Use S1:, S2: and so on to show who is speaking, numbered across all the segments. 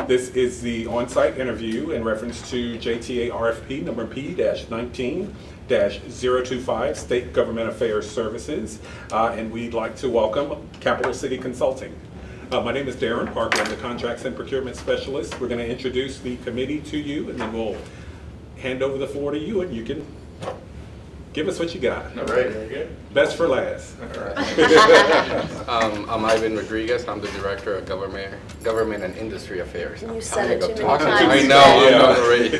S1: This is the on-site interview in reference to JTA RFP number P-19-025, State Government Affairs Services, and we'd like to welcome Capital City Consulting. My name is Darren Parker. I'm the Contracts and Procurement Specialist. We're going to introduce the committee to you, and then we'll hand over the floor to you, and you can give us what you got.
S2: All right, very good.
S1: Best for last.
S2: All right. I'm Ivan Rodriguez. I'm the Director of Government and Industry Affairs.
S3: You said it too many times.
S2: I know, I'm not ready.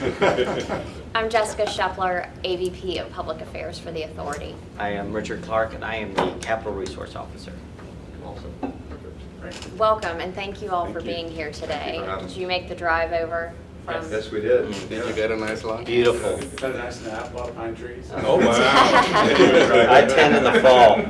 S3: I'm Jessica Schepler, AVP of Public Affairs for the Authority.
S4: I am Richard Clark, and I am the Capital Resource Officer.
S2: Awesome.
S3: Welcome, and thank you all for being here today. Did you make the drive over from?
S5: Yes, we did.
S2: Did you get a nice lunch?
S4: Beautiful.
S5: Had a nice nap, a lot of pine trees.
S1: Oh, wow.
S4: I tend in the fall.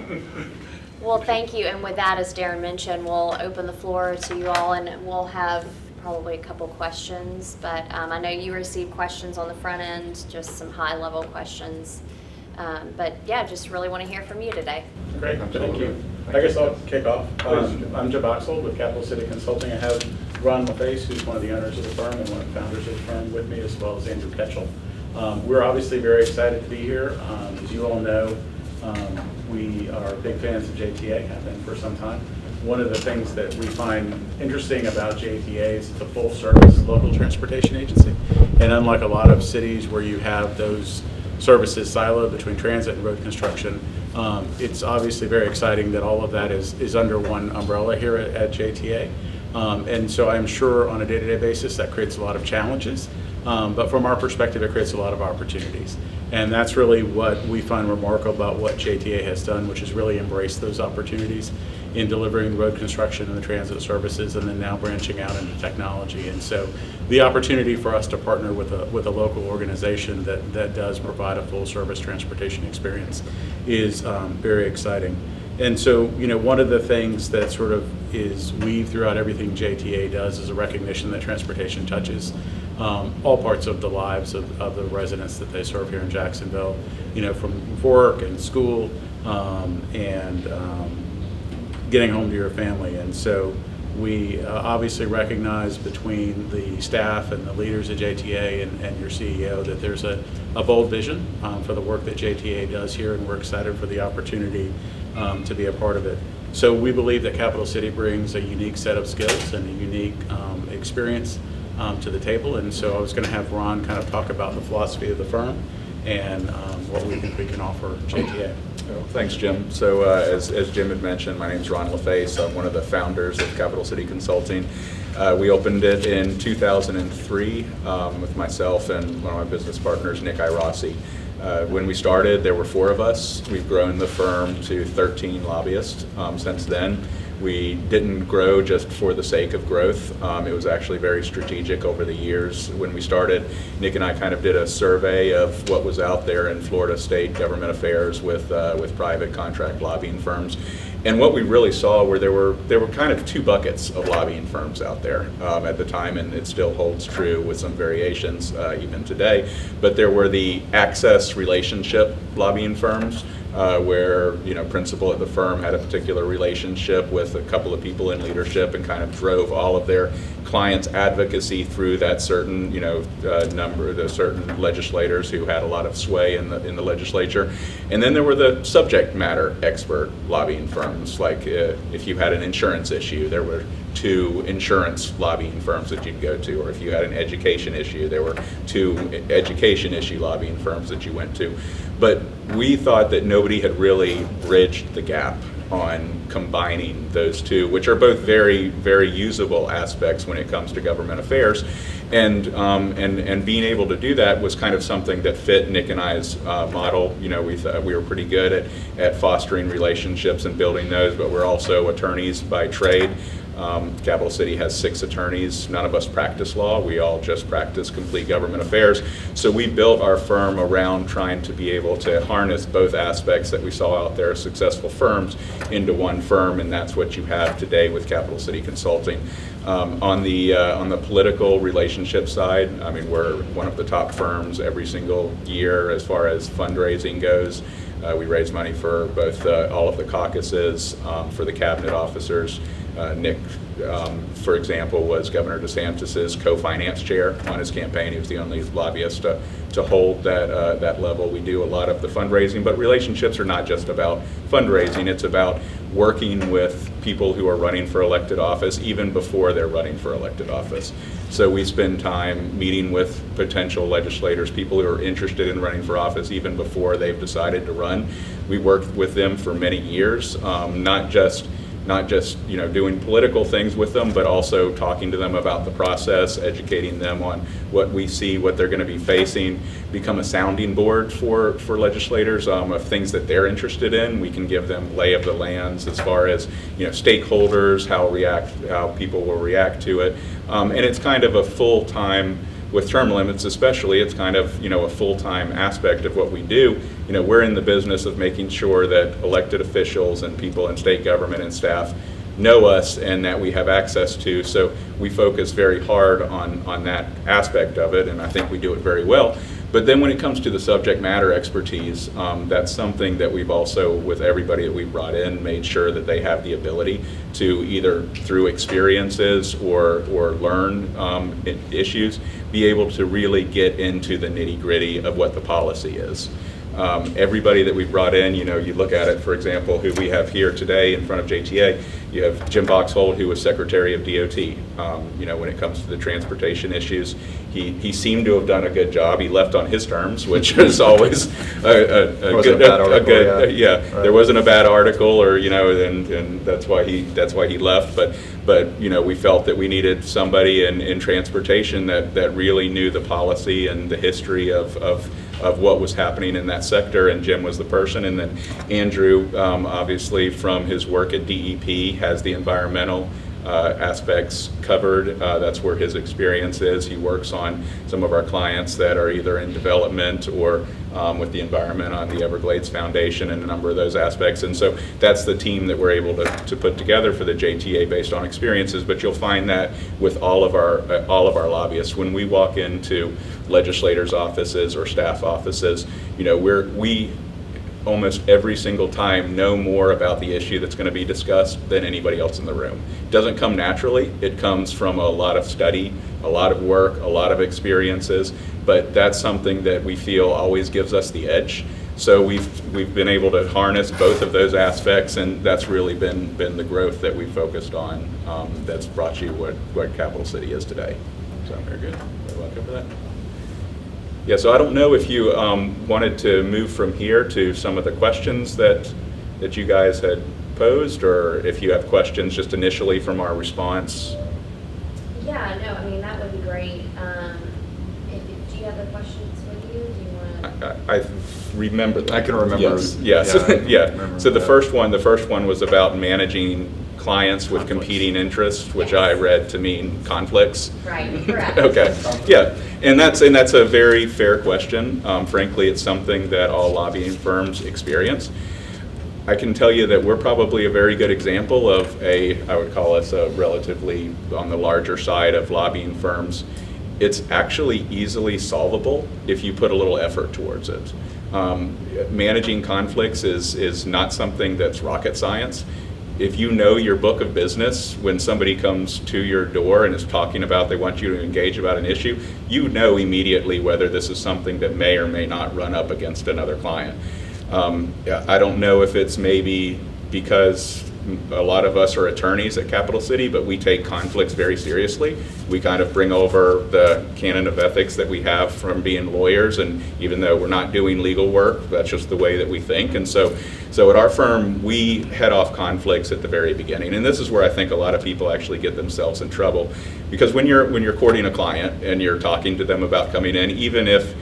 S3: Well, thank you, and with that, as Darren mentioned, we'll open the floor to you all, and we'll have probably a couple questions, but I know you received questions on the front end, just some high-level questions. But yeah, just really want to hear from you today.
S5: Great, thank you. I guess I'll kick off. I'm Jim Oxel with Capital City Consulting. I have Ron LaFace, who's one of the owners of the firm and one of the founders of the firm with me, as well as Andrew Ketchel. We're obviously very excited to be here. As you all know, we are big fans of JTA, have been for some time. One of the things that we find interesting about JTA is it's a full-service local transportation agency. And unlike a lot of cities where you have those services siloed between transit and road construction, it's obviously very exciting that all of that is under one umbrella here at JTA. And so I'm sure on a day-to-day basis that creates a lot of challenges, but from our perspective it creates a lot of opportunities. And that's really what we find remarkable about what JTA has done, which is really embrace those opportunities in delivering road construction and the transit services, and then now branching out into technology. And so the opportunity for us to partner with a local organization that does provide a full service transportation experience is very exciting. And so, you know, one of the things that sort of is weaved throughout everything JTA does is a recognition that transportation touches all parts of the lives of the residents that they serve here in Jacksonville, you know, from work and school and getting home to your family. And so we obviously recognize between the staff and the leaders at JTA and your CEO that there's a bold vision for the work that JTA does here, and we're excited for the opportunity to be a part of it. So we believe that Capital City brings a unique set of skills and a unique experience to the table, and so I was going to have Ron kind of talk about the philosophy of the firm and what we think we can offer JTA.
S6: Thanks, Jim. So as Jim had mentioned, my name is Ron LaFace. I'm one of the founders of Capital City Consulting. We opened it in 2003 with myself and one of my business partners, Nick Irossi. When we started, there were 4 of us. We've grown the firm to 13 lobbyists since then. We didn't grow just for the sake of growth. It was actually very strategic over the years. When we started, Nick and I kind of did a survey of what was out there in Florida state government affairs with private contract lobbying firms. And what we really saw were there were kind of 2 buckets of lobbying firms out there at the time, and it still holds true with some variations even today. But there were the access relationship lobbying firms, where, you know, principal at the firm had a particular relationship with a couple of people in leadership and kind of drove all of their clients' advocacy through that certain, you know, number, the certain legislators who had a lot of sway in the legislature. And then there were the subject matter expert lobbying firms, like if you had an insurance issue, there were 2 insurance lobbying firms that you'd go to, or if you had an education issue, there were 2 education issue lobbying firms that you went to. But we thought that nobody had really bridged the gap on combining those 2, which are both very, very usable aspects when it comes to government affairs. And being able to do that was kind of something that fit Nick and I's model. You know, we thought we were pretty good at fostering relationships and building those, but we're also attorneys by trade. Capital City has 6 attorneys. None of us practice law. We all just practice complete government affairs. So we built our firm around trying to be able to harness both aspects that we saw out there as successful firms into one firm, and that's what you have today with Capital City Consulting. On the political relationship side, I mean, we're one of the top firms every single year as far as fundraising goes. We raise money for both all of the caucuses, for the cabinet officers. Nick, for example, was Governor DeSantis's co-finance chair on his campaign. He was the only lobbyist to hold that level. We do a lot of the fundraising, but relationships are not just about fundraising. It's about working with people who are running for elected office even before they're running for elected office. So we spend time meeting with potential legislators, people who are interested in running for office even before they've decided to run. We worked with them for many years, not just doing political things with them, but also talking to them about the process, educating them on what we see, what they're going to be facing, become a sounding board for legislators of things that they're interested in. We can give them lay of the lands as far as stakeholders, how people will react to it, and it's kind of a full-time. With term limits especially, it's kind of a full-time aspect of what we do. We're in the business of making sure that elected officials and people in state government and staff know us and that we have access to. So we focus very hard on that aspect of it, and I think we do it very well. But then when it comes to the subject matter expertise, that's something that we've also, with everybody that we've brought in, made sure that they have the ability to either through experiences or learn issues, be able to really get into the nitty-gritty of what the policy is. Everybody that we've brought in, you look at it, for example, who we have here today in front of JTA, you have Jim Boxhold, who was Secretary of DOT. When it comes to the transportation issues, he seemed to have done a good job. He left on his terms, which is always a good. Yeah, there wasn't a bad article, and that's why he left. But we felt that we needed somebody in transportation that really knew the policy and the history of what was happening in that sector, and Jim was the person. And then Andrew, obviously from his work at DEP, has the environmental aspects covered. That's where his experience is. He works on some of our clients that are either in development or with the environment on the Everglades Foundation and a number of those aspects. And so that's the team that we're able to put together for the JTA based on experiences. But you'll find that with all of our lobbyists. When we walk into legislators' offices or staff offices, we almost every single time know more about the issue that's going to be discussed than anybody else in the room. It doesn't come naturally. It comes from a lot of study, a lot of work, a lot of experiences, but that's something that we feel always gives us the edge. So we've been able to harness both of those aspects, and that's really been the growth that we focused on that's brought you what Capital City is today. So very good. Very welcome for that. Yeah, so I don't know if you wanted to move from here to some of the questions that you guys had posed, or if you have questions just initially from our response.
S3: Yeah, no, that would be great. Do you have the questions with you? Do you want to?
S6: I remember that.
S7: I can remember.
S6: Yes. Yeah. So the first one was about managing clients with competing interests, which I read to mean conflicts.
S3: Right, correct.
S6: Okay, yeah, and that's a very fair question. Frankly, it's something that all lobbying firms experience. I can tell you that we're probably a very good example of I would call us a relatively on the larger side of lobbying firms. It's actually easily solvable if you put a little effort towards it. Managing conflicts is not something that's rocket science. If you know your book of business, when somebody comes to your door and is talking about they want you to engage about an issue, you know immediately whether this is something that may or may not run up against another client. I don't know if it's maybe because a lot of us are attorneys at Capital City, but we take conflicts very seriously. We kind of bring over the canon of ethics that we have from being lawyers, and even though we're not doing legal work, that's just the way that we think. And so at our firm, we head off conflicts at the very beginning. And this is where I think a lot of people actually get themselves in trouble, because when you're courting a client and you're talking to them about coming in, even if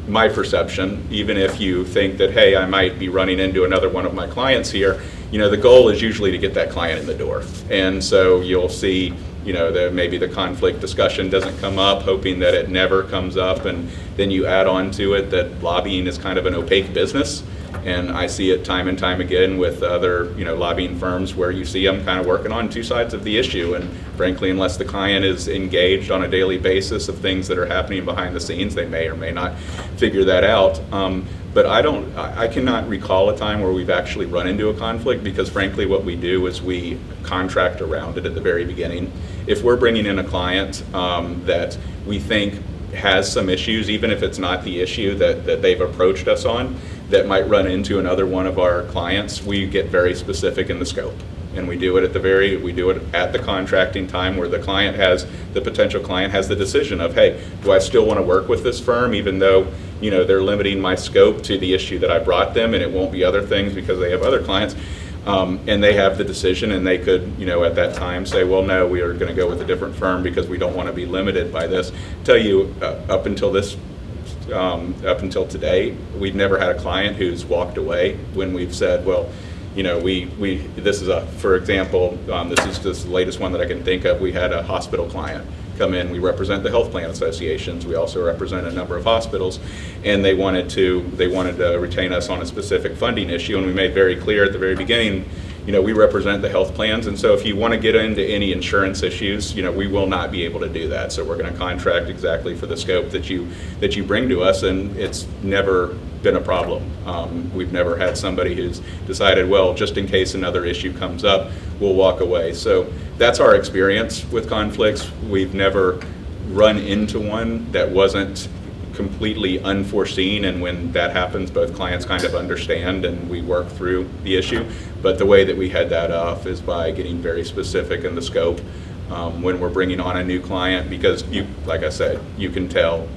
S6: my perception, even if you think that, hey, I might be running into another one of my clients here, the goal is usually to get that client in the door. And so you'll see, maybe the conflict discussion doesn't come up, hoping that it never comes up, and then you add on to it that lobbying is kind of an opaque business. And I see it time and time again with other, lobbying firms where you see them kind of working on two sides of the issue. And frankly, unless the client is engaged on a daily basis of things that are happening behind the scenes, they may or may not figure that out. But I cannot recall a time where we've actually run into a conflict, because frankly what we do is we contract around it at the very beginning. If we're bringing in a client that we think has some issues, even if it's not the issue that they've approached us on, that might run into another one of our clients, we get very specific in the scope. And we do it at the contracting time, where the potential client has the decision of, hey, do I still want to work with this firm, even though they're limiting my scope to the issue that I brought them, and it won't be other things because they have other clients. And they have the decision, and they could, at that time say, well, no, we are going to go with a different firm because we don't want to be limited by this. Tell you, up until today, we've never had a client who's walked away when we've said, well, this is for example, this is just the latest one that I can think of. We had a hospital client come in. We represent the health plan associations. We also represent a number of hospitals, and they wanted to retain us on a specific funding issue. And we made very clear at the very beginning, we represent the health plans, and so if you want to get into any insurance issues, we will not be able to do that. So we're going to contract exactly for the scope that you bring to us, and it's never been a problem. We've never had somebody who's decided, well, just in case another issue comes up, we'll walk away. So that's our experience with conflicts. We've never run into one that wasn't completely unforeseen, and when that happens, both clients kind of understand and we work through the issue. But the way that we head that off is by getting very specific in the scope when we're bringing on a new client, because like I said, you can tell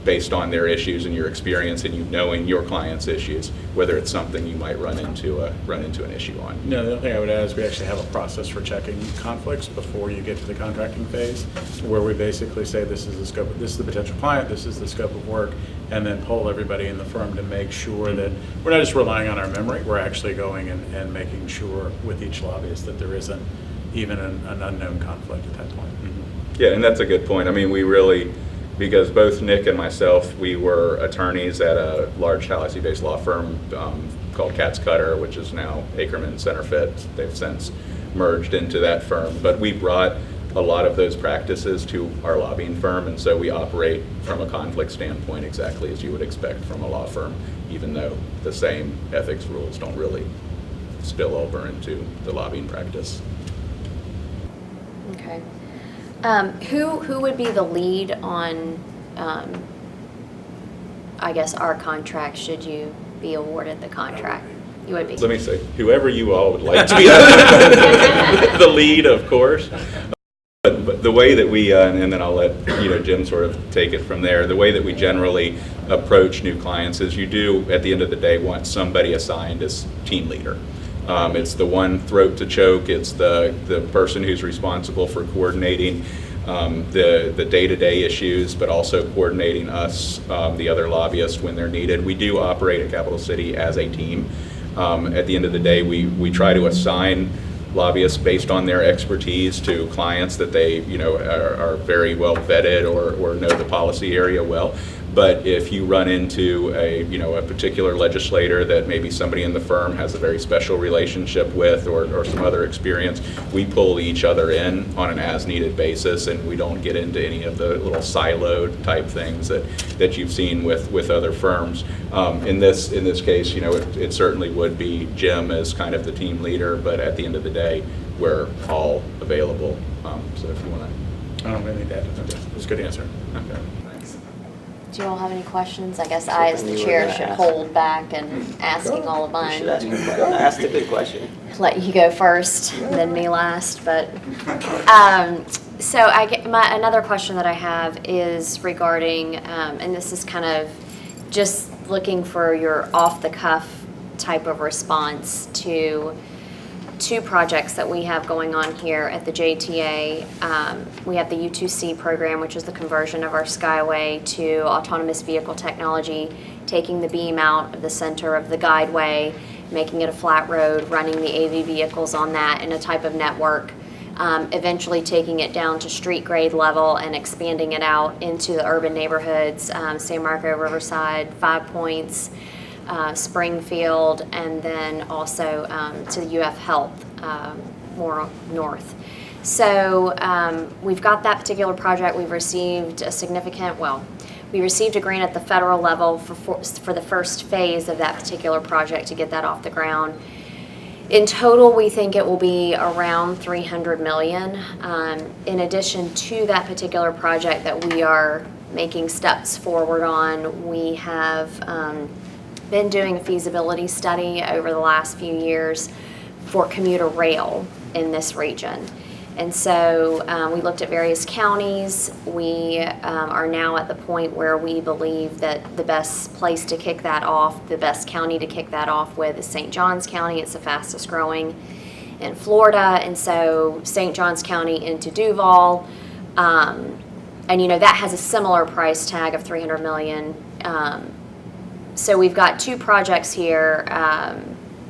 S6: based on their issues and your experience and you knowing your client's issues, whether it's something you might run into an issue on.
S5: No, the only thing I would add is we actually have a process for checking conflicts before you get to the contracting phase, where we basically say this is the scope, this is the potential client, this is the scope of work, and then poll everybody in the firm to make sure that we're not just relying on our memory, we're actually going and making sure with each lobbyist that there isn't even an unknown conflict at that point.
S6: Mm-hmm. Yeah, and that's a good point. I mean, because both Nick and myself, we were attorneys at a large Tallahassee-based law firm called Katz Cutter, which is now Ackerman Centerfit. They've since merged into that firm. But we brought a lot of those practices to our lobbying firm, and so we operate from a conflict standpoint exactly as you would expect from a law firm, even though the same ethics rules don't really spill over into the lobbying practice.
S3: Okay. Who would be the lead on, I guess, our contract, should you be awarded the contract? You would be.
S6: Let me say, whoever you all would like to be the lead, of course. But the way that we, and then I'll let Jim sort of take it from there, the way that we generally approach new clients is you do, at the end of the day, want somebody assigned as team leader. It's the one throat to choke. It's the person who's responsible for coordinating the day-to-day issues, but also coordinating us, the other lobbyists, when they're needed. We do operate at Capital City as a team. At the end of the day, we try to assign lobbyists based on their expertise to clients that they are very well vetted or know the policy area well. But if you run into a particular legislator that maybe somebody in the firm has a very special relationship with or some other experience, we pull each other in on an as-needed basis, and we don't get into any of the little siloed type things that you've seen with other firms. In this case, it certainly would be Jim as kind of the team leader, but at the end of the day, we're all available. So if you want to.
S5: I don't really need that. That's a good answer.
S6: Okay.
S3: Do you all have any questions? I guess I, as the chair, should hold back and asking all of
S4: You should ask
S3: mine.
S4: a question. Ask a good question.
S3: Let you go first, then me last. But so another question that I have is regarding, and this is kind of just looking for your off-the-cuff type of response to two projects that we have going on here at the JTA. We have the U2C program, which is the conversion of our Skyway to autonomous vehicle technology, taking the beam out of the center of the guideway, making it a flat road, running the AV vehicles on that in a type of network, eventually taking it down to street grade level and expanding it out into the urban neighborhoods, San Marco, Riverside, 5 Points. Springfield, and then also to the UF Health, more north. So we've got that particular project. We've received a significant, we received a grant at the federal level for the first phase of that particular project to get that off the ground. In total, we think it will be around $300 million. In addition to that particular project that we are making steps forward on, we have been doing a feasibility study over the last few years for commuter rail in this region. And so we looked at various counties. We are now at the point where we believe that the best place to kick that off, the best county to kick that off with is St. Johns County. It's the fastest growing in Florida. And so St. Johns County into Duval. And you know, that has a similar price tag of $300 million. So we've got two projects here.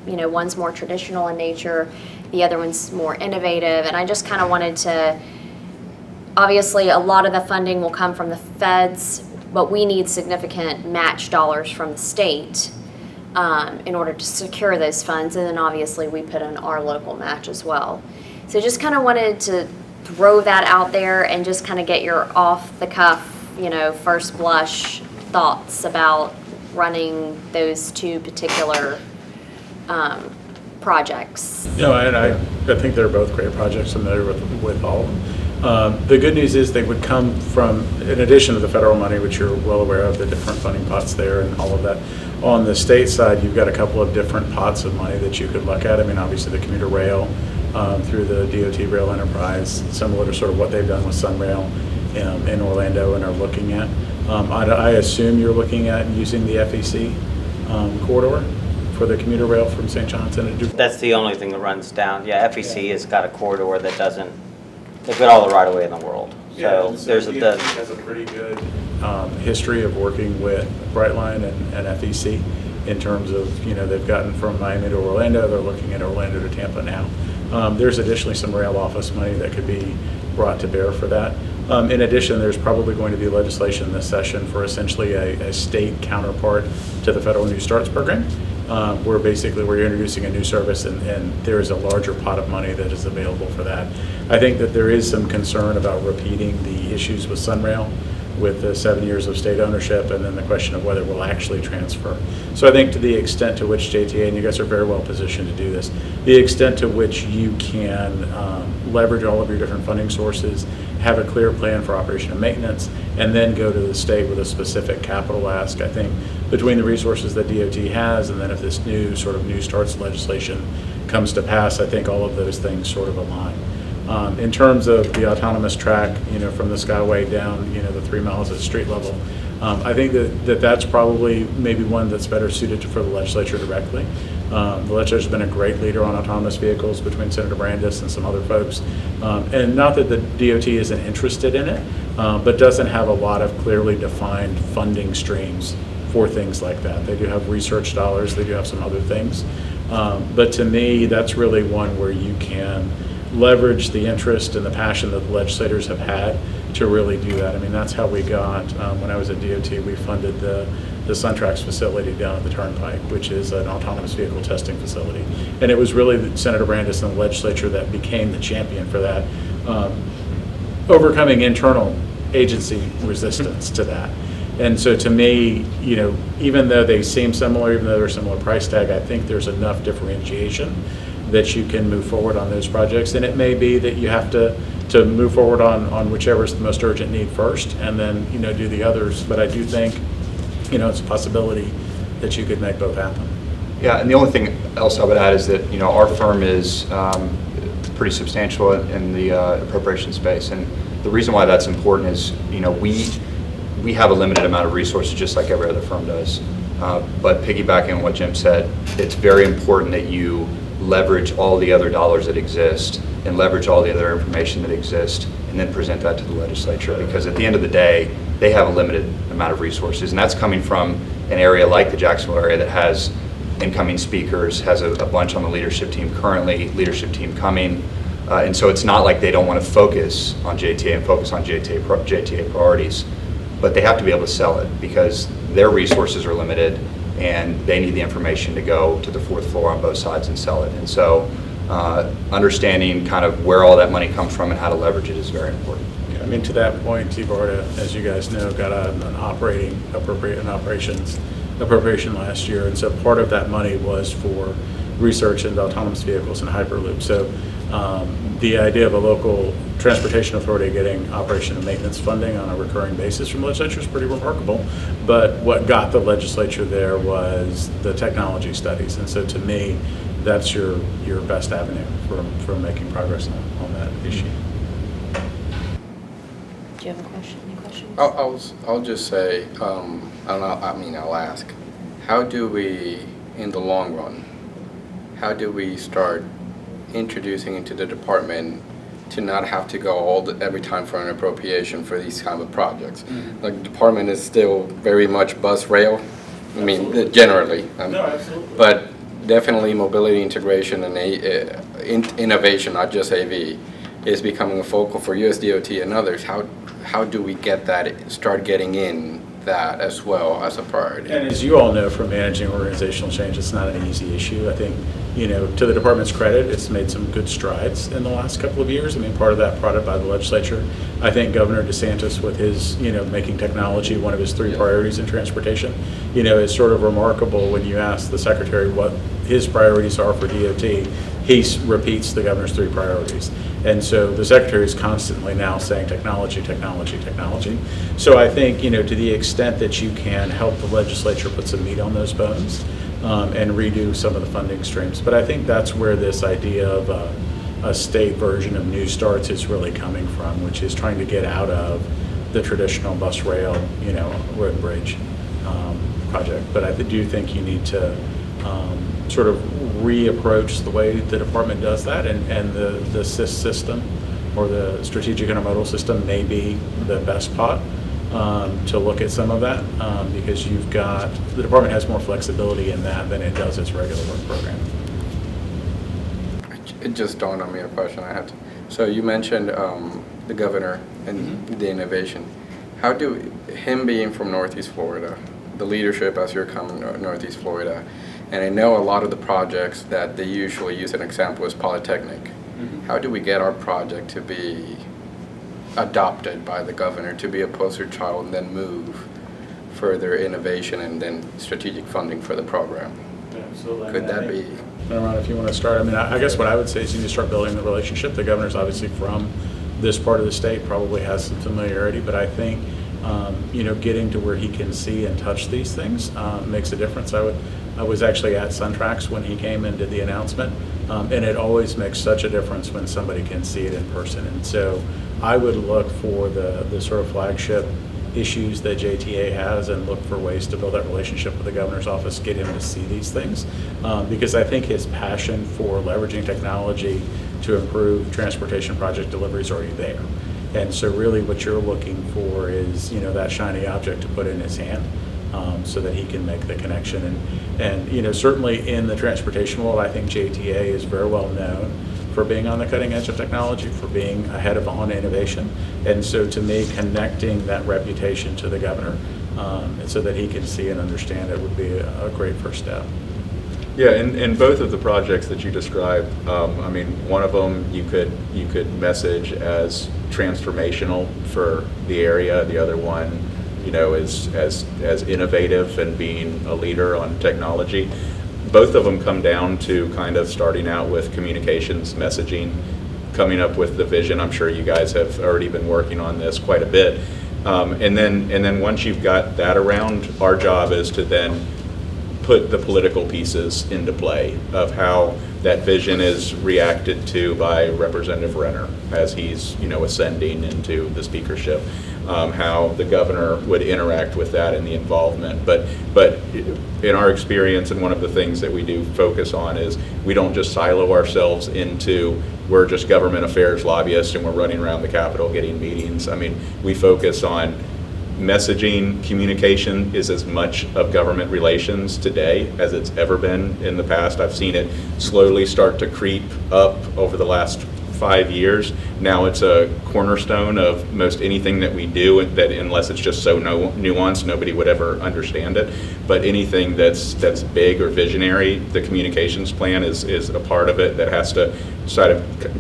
S3: You know, one's more traditional in nature. The other one's more innovative, and I just kind of wanted to, obviously a lot of the funding will come from the feds, but we need significant match dollars from the state in order to secure those funds, and then obviously we put in our local match as well. So just kind of wanted to throw that out there and just kind of get your off the cuff, you know, first blush thoughts about running those two particular projects.
S5: No, and I think they're both great projects. I'm familiar with all of them. The good news is they would come from, in addition to the federal money, which you're well aware of, the different funding pots there and all of that. On the state side, you've got a couple of different pots of money that you could look at. I mean, obviously the commuter rail through the DOT Rail Enterprise, similar to sort of what they've done with Sunrail in Orlando and are looking at. I assume you're looking at using the FEC corridor for the commuter rail from St. John's and Duval.
S4: That's the only thing that runs down. Yeah, FEC has got a corridor that doesn't, they've got all the right of way in the world. So there's
S5: DOT has a pretty good history of working with Brightline and FEC in terms of, you know, they've gotten from Miami to Orlando, they're looking at Orlando to Tampa now. There's additionally some rail office money that could be brought to bear for that. In addition, there's probably going to be legislation this session for essentially a state counterpart to the Federal New Starts program, where basically we're introducing a new service and there is a larger pot of money that is available for that. I think that there is some concern about repeating the issues with Sunrail with the 7 years of state ownership and then the question of whether we'll actually transfer. So I think to the extent to which JTA, and you guys are very well positioned to do this, the extent to which you can leverage all of your different funding sources, have a clear plan for operation and maintenance, and then go to the state with a specific capital ask. I think between the resources that DOT has and then if this new sort of new starts legislation comes to pass, I think all of those things sort of align. In terms of the autonomous track, you know, from the Skyway down, you know, the 3 miles at street level, I think that's probably maybe one that's better suited for the legislature directly. The legislature's been a great leader on autonomous vehicles between Senator Brandis and some other folks. And not that the DOT isn't interested in it, but doesn't have a lot of clearly defined funding streams for things like that. They do have research dollars, they do have some other things. But to me, that's really one where you can leverage the interest and the passion that the legislators have had to really do that. I mean, that's how we got, when I was at DOT, we funded the SunTrax facility down at the Turnpike, which is an autonomous vehicle testing facility. And it was really Senator Brandis and the legislature that became the champion for that, overcoming internal agency resistance to that. And so to me, you know, even though they seem similar, even though they're a similar price tag, I think there's enough differentiation that you can move forward on those projects. And it may be that you have to move forward on whichever is the most urgent need first and then, you know, do the others. But I do think, you know, it's a possibility that you could make both happen.
S7: Yeah, and the only thing else I would add is that, you know, our firm is pretty substantial in the appropriation space. And the reason why that's important is, you know, we have a limited amount of resources just like every other firm does. But piggybacking on what Jim said, it's very important that you leverage all the other dollars that exist and leverage all the other information that exists and then present that to the legislature, because at the end of the day, they have a limited amount of resources, and that's coming from an area like the Jacksonville area that has incoming speakers, has a bunch on the leadership team currently, leadership team coming, and so it's not like they don't want to focus on JTA and focus on JTA priorities, but they have to be able to sell it because their resources are limited and they need the information to go to the fourth floor on both sides and sell it. And so understanding kind of where all that money comes from and how to leverage it is very important.
S5: Yeah, I mean, to that point, T-BARTA, as you guys know, got an operations appropriation last year, and so part of that money was for research into autonomous vehicles and Hyperloop. So the idea of a local transportation authority getting operation and maintenance funding on a recurring basis from the legislature is pretty remarkable. But what got the legislature there was the technology studies, and so to me, that's your best avenue for making progress on that issue.
S3: Do you have a question? Any questions?
S2: I'll just say, I'll ask, how do we, in the long run, how do we start introducing into the department to not have to go every time for an appropriation for these kind of projects?
S5: Mm-hmm.
S2: Like, the department is still very much bus rail, I mean, generally.
S5: No, absolutely.
S2: But definitely mobility integration and innovation, not just AV, is becoming a focal for USDOT and others. How do we get that, start getting in that as well as a priority?
S5: And as you all know from managing organizational change, it's not an easy issue. I think, to the department's credit, it's made some good strides in the last couple of years. I mean, part of that brought up by the legislature. I think Governor DeSantis, with his, making technology one of his 3 priorities in transportation, is sort of remarkable when you ask the secretary what his priorities are for DOT. He repeats the governor's 3 priorities. And so the secretary is constantly now saying technology, technology, technology. So I think, to the extent that you can help the legislature put some meat on those bones and redo some of the funding streams. But I think that's where this idea of a state version of New Starts is really coming from, which is trying to get out of the traditional bus rail, road and bridge project. But I do think you need to sort of reapproach the way the department does that, and the SIS system or the strategic intermodal system may be the best pot to look at some of that, because the department has more flexibility in that than it does its regular work program.
S2: It just dawned on me a question I had. So you mentioned the governor and the innovation. How do him being from Northeast Florida, the leadership as you're coming to Northeast Florida, and I know a lot of the projects that they usually use an example is Polytechnic. Mm-hmm. How do we get our project to be adopted by the governor, to be a poster child, and then move further innovation and then strategic funding for the program?
S5: Absolutely.
S2: Could that be?
S5: Ron, if you want to start, I guess what I would say is you need to start building the relationship. The governor's obviously from this part of the state, probably has some familiarity, but I think getting to where he can see and touch these things makes a difference. I was actually at SunTrax when he came and did the announcement, and it always makes such a difference when somebody can see it in person. And so I would look for the sort of flagship issues that JTA has and look for ways to build that relationship with the governor's office, get him to see these things, because I think his passion for leveraging technology to improve transportation project delivery is already there. And so really what you're looking for is, that shiny object to put in his hand so that he can make the connection. And certainly in the transportation world, I think JTA is very well known for being on the cutting edge of technology, for being ahead on innovation. And so to me, connecting that reputation to the governor so that he can see and understand it would be a great first step.
S6: Yeah, and both of the projects that you described, one of them you could message as transformational for the area. The other one, is as innovative and being a leader on technology. Both of them come down to kind of starting out with communications, messaging, coming up with the vision. I'm sure you guys have already been working on this quite a bit. And then once you've got that around, our job is to then put the political pieces into play of how that vision is reacted to by Representative Renner as he's ascending into the speakership, how the governor would interact with that and the involvement. But in our experience, and one of the things that we do focus on is we don't just silo ourselves into we're just government affairs lobbyists and we're running around the Capitol getting meetings. We focus on messaging. Communication is as much of government relations today as it's ever been in the past. I've seen it slowly start to creep up over the last 5 years. Now it's a cornerstone of most anything that we do, and that unless it's just so nuanced, nobody would ever understand it. But anything that's big or visionary, the communications plan is a part of it that has to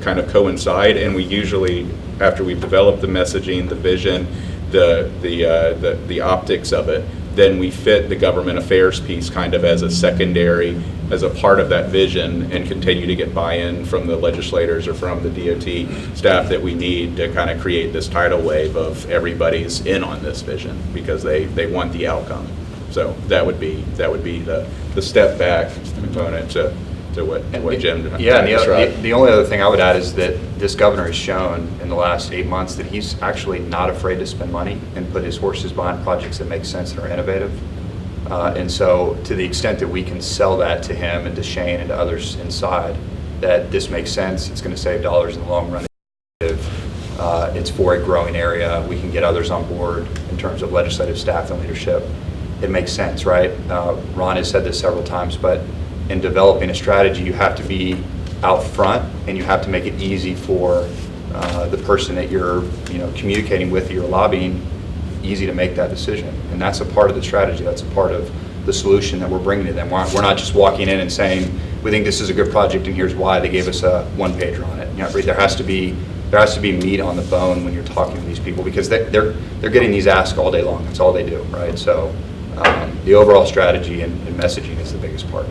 S6: kind of coincide. And we usually, after we've developed the messaging, the vision, the optics of it, then we fit the government affairs piece kind of as a secondary, as a part of that vision, and continue to get buy-in from the legislators or from the DOT staff that we need to kind of create this tidal wave of everybody's in on this vision because they want the outcome. So that would be the step back component to what Jim described.
S7: Yeah, and the only other thing I would add is that this governor has shown in the last 8 months that he's actually not afraid to spend money and put his horses behind projects that make sense and are innovative. And so to the extent that we can sell that to him and to Shane and to others inside, that this makes sense, it's going to save dollars in the long run. It's for a growing area. We can get others on board in terms of legislative staff and leadership. It makes sense, right? Ron has said this several times, but in developing a strategy, you have to be out front and you have to make it easy for the person that you're communicating with, you're lobbying, easy to make that decision. And that's a part of the strategy. That's a part of the solution that we're bringing to them. We're not just walking in and saying, we think this is a good project and here's why. They gave us a one-pager on it. There has to be meat on the bone when you're talking to these people because they're getting these asks all day long. That's all they do, right? So the overall strategy and messaging is the biggest part.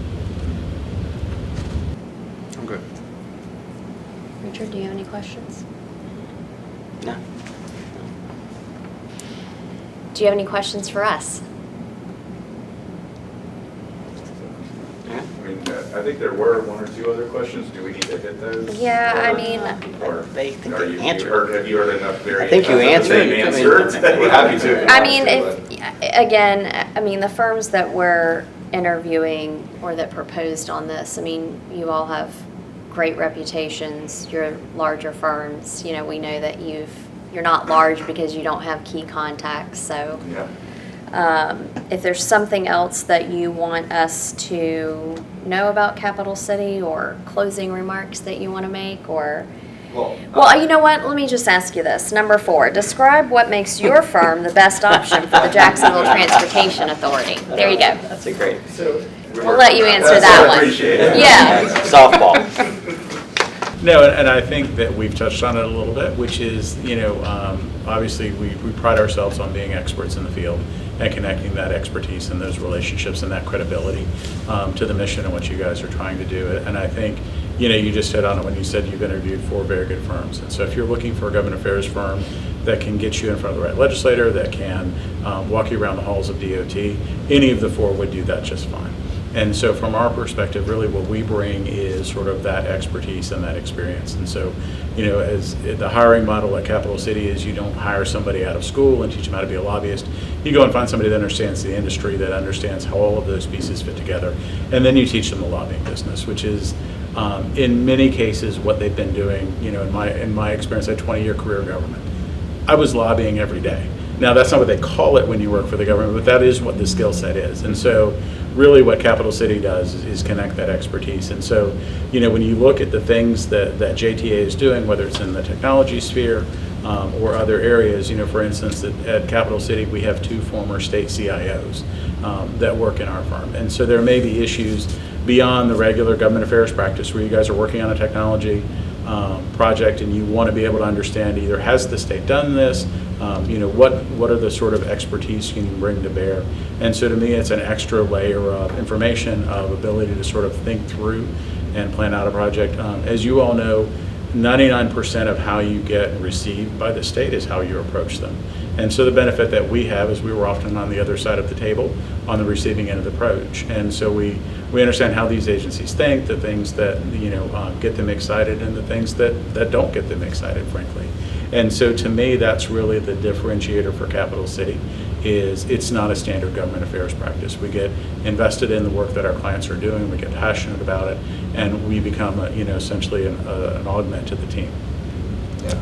S2: I'm good.
S3: Richard, do you have any questions?
S4: No.
S3: Do you have any questions for us?
S6: I mean, I think there were one or two other questions. Do we need to hit those?
S3: Yeah, I mean,
S6: Or
S4: They think
S6: are
S4: they
S6: you-
S4: answered.
S6: Have you heard enough?
S4: I think you answered.
S6: We're happy to.
S3: I mean, the firms that we're interviewing or that proposed on this, I mean, you all have great reputations. You're larger firms. We know that you're not large because you don't have key contacts. So
S6: Yeah.
S3: if there's something else that you want us to know about Capital City or closing remarks that you want to make or... Well, you know what? Let me just ask you this. Number 4, describe what makes your firm the best option for the Jacksonville Transportation Authority. There you go.
S4: That's a great
S3: We'll let you answer that one.
S6: Appreciate it.
S3: Yeah.
S4: softball.
S5: No, and I think that we've touched on it a little bit, which is, obviously we pride ourselves on being experts in the field and connecting that expertise and those relationships and that credibility to the mission and what you guys are trying to do. And I think, you just hit on it when you said you've interviewed 4 very good firms. And so if you're looking for a government affairs firm that can get you in front of the right legislator, that can walk you around the halls of DOT, any of the 4 would do that just fine. And so from our perspective, really what we bring is sort of that expertise and that experience. And so, as the hiring model at Capital City is, you don't hire somebody out of school and teach them how to be a lobbyist. You go and find somebody that understands the industry, that understands how all of those pieces fit together. And then you teach them the lobbying business, which is in many cases what they've been doing. In my experience, I had a 20-year career in government. I was lobbying every day. Now, that's not what they call it when you work for the government, but that is what the skill set is. And so really what Capital City does is connect that expertise. And so, when you look at the things that JTA is doing, whether it's in the technology sphere or other areas, for instance, at Capital City, we have 2 former state CIOs that work in our firm. And so there may be issues beyond the regular government affairs practice where you guys are working on a technology project and you want to be able to understand either has the state done this, what are the sort of expertise you can bring to bear. And so to me, it's an extra layer of information, of ability to sort of think through and plan out a project. As you all know, 99% of how you get received by the state is how you approach them. And so the benefit that we have is we were often on the other side of the table on the receiving end of the approach. And so we understand how these agencies think, the things that get them excited and the things that don't get them excited, frankly. And so to me, that's really the differentiator for Capital City, is it's not a standard government affairs practice. We get invested in the work that our clients are doing, we get passionate about it, and we become essentially an augment to the team.
S7: Yeah.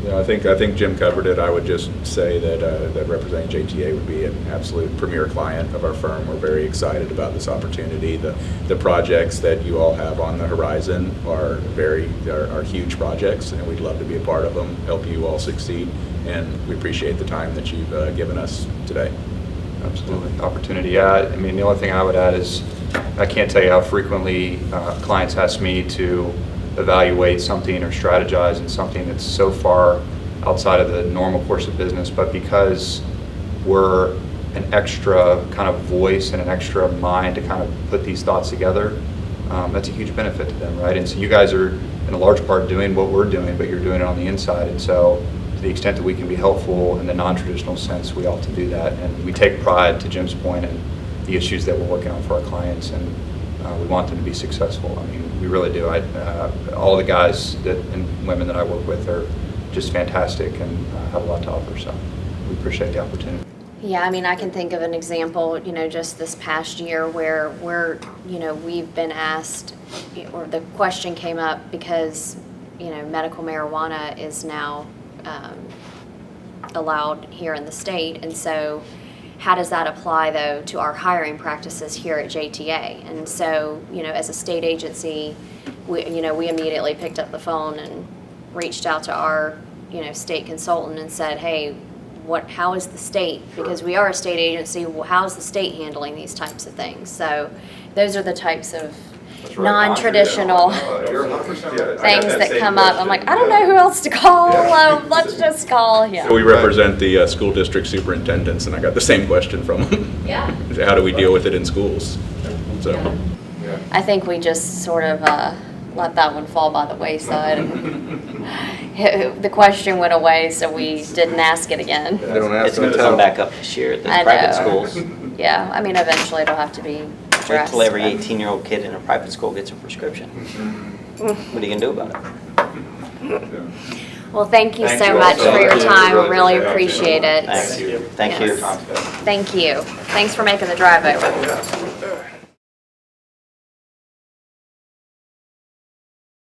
S6: Yeah, I think Jim covered it. I would just say that that representing JTA would be an absolute premier client of our firm. We're very excited about this opportunity. The projects that you all have on the horizon are huge projects, and we'd love to be a part of them, help you all succeed, and we appreciate the time that you've given us today.
S7: Absolutely. Opportunity. Yeah, I mean, the only thing I would add is I can't tell you how frequently clients ask me to evaluate something or strategize in something that's so far outside of the normal course of business, but because we're an extra kind of voice and an extra mind to kind of put these thoughts together, that's a huge benefit to them, right? And so you guys are in a large part doing what we're doing, but you're doing it on the inside. And so to the extent that we can be helpful in the non-traditional sense, we ought to do that. And we take pride, to Jim's point, in the issues that we're working on for our clients, and we want them to be successful. I mean, we really do. All the guys and women that I work with are just fantastic and have a lot to offer, so we appreciate the opportunity.
S3: Yeah, I mean, I can think of an example, just this past year where we've been asked, or the question came up because, medical marijuana is now allowed here in the state, and so how does that apply, though, to our hiring practices here at JTA? And so, as a state agency, we immediately picked up the phone and reached out to our, state consultant and said, hey, how is the state? Because we are a state agency, how is the state handling these types of things? So those are the types of non-traditional things that come up. I'm like, I don't know who else to call. Let's just call him.
S6: So we represent the school district superintendents, and I got the same question from them.
S3: Yeah.
S6: How do we deal with it in schools? So.
S3: Yeah. I think we just sort of let that one fall by the wayside. The question went away, so we didn't ask it again.
S4: It's going to come back up this year at the private schools.
S3: Yeah, I mean, eventually it'll have to be
S4: Wait
S3: addressed.
S4: till every 18-year-old kid in a private school gets a prescription. What are you going to do about it?
S3: Well, thank you
S7: Thank
S3: so
S7: you all
S3: much
S7: so
S3: for your
S7: much.
S3: time.
S7: Really
S3: Really
S7: appreciate
S3: appreciate it.
S4: Thank you. Thank
S3: Yes.
S4: you.
S3: Thank you. Thanks for making the drive over.